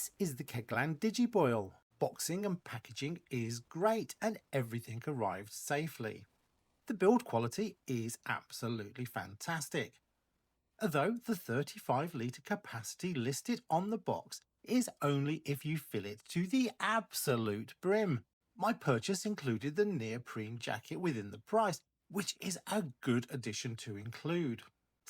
This is the Kegland Digiboil. Boxing and packaging is great and everything arrived safely. The build quality is absolutely fantastic. Although the 35-litre capacity listed on the box is only if you fill it to the absolute brim. My purchase included the neoprene jacket within the price, which is a good addition to include.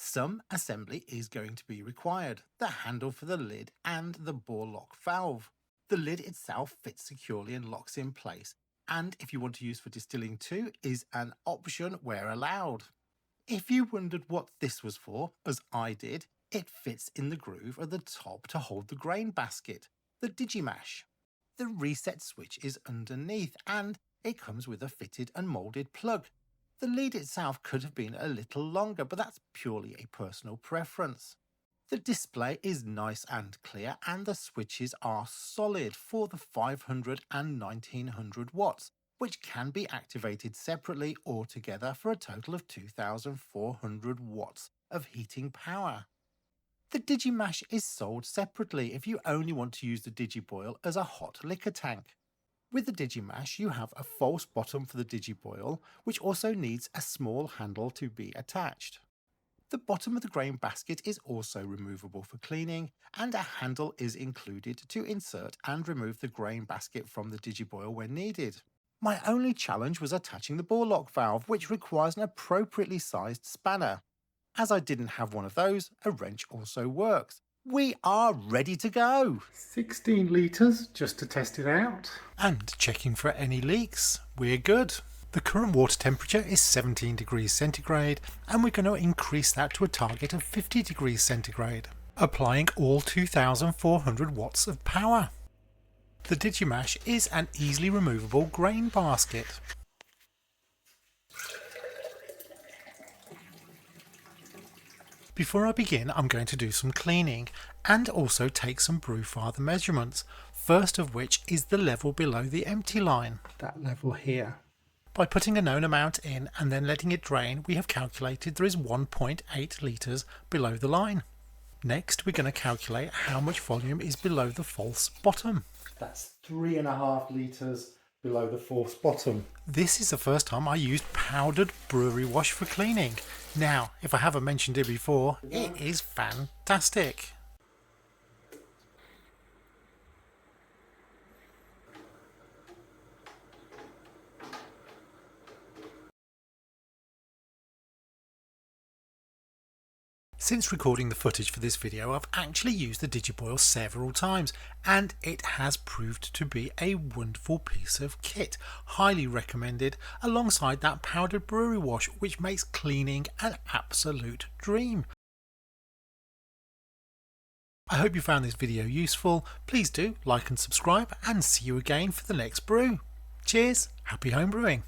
Some assembly is going to be required, the handle for the lid and the bore lock valve. The lid itself fits securely and locks in place, and if you want to use for distilling too, is an option where allowed. If you wondered what this was for, as I did, it fits in the groove at the top to hold the grain basket, the Digimash. The reset switch is underneath and it comes with a fitted and moulded plug. The lead itself could have been a little longer, but that's purely a personal preference. The display is nice and clear and the switches are solid for the 500 and 1900 watts, which can be activated separately or together for a total of 2400 watts of heating power. The Digimash is sold separately if you only want to use the Digiboil as a hot liquor tank. With the Digimash, you have a false bottom for the Digiboil, which also needs a small handle to be attached. The bottom of the grain basket is also removable for cleaning, and a handle is included to insert and remove the grain basket from the Digiboil when needed. My only challenge was attaching the bore lock valve, which requires an appropriately sized spanner. As I didn't have one of those, a wrench also works. We are ready to go! 16 litres just to test it out. And checking for any leaks, we're good. The current water temperature is 17 degrees centigrade and we're going to increase that to a target of 50 degrees centigrade, applying all 2400 watts of power. The Digimash is an easily removable grain basket. Before I begin, I'm going to do some cleaning and also take some brew father measurements, first of which is the level below the empty line. That level here. By putting a known amount in and then letting it drain, we have calculated there is 1.8 litres below the line. Next, we're going to calculate how much volume is below the false bottom. That's 3.5 litres below the false bottom. This is the first time I used powdered brewery wash for cleaning. Now, if I haven't mentioned it before, it is fantastic. Since recording the footage for this video, I've actually used the Digiboil several times and it has proved to be a wonderful piece of kit. Highly recommended alongside that powdered brewery wash, which makes cleaning an absolute dream. I hope you found this video useful. Please do like and subscribe and see you again for the next brew. Cheers, happy home brewing.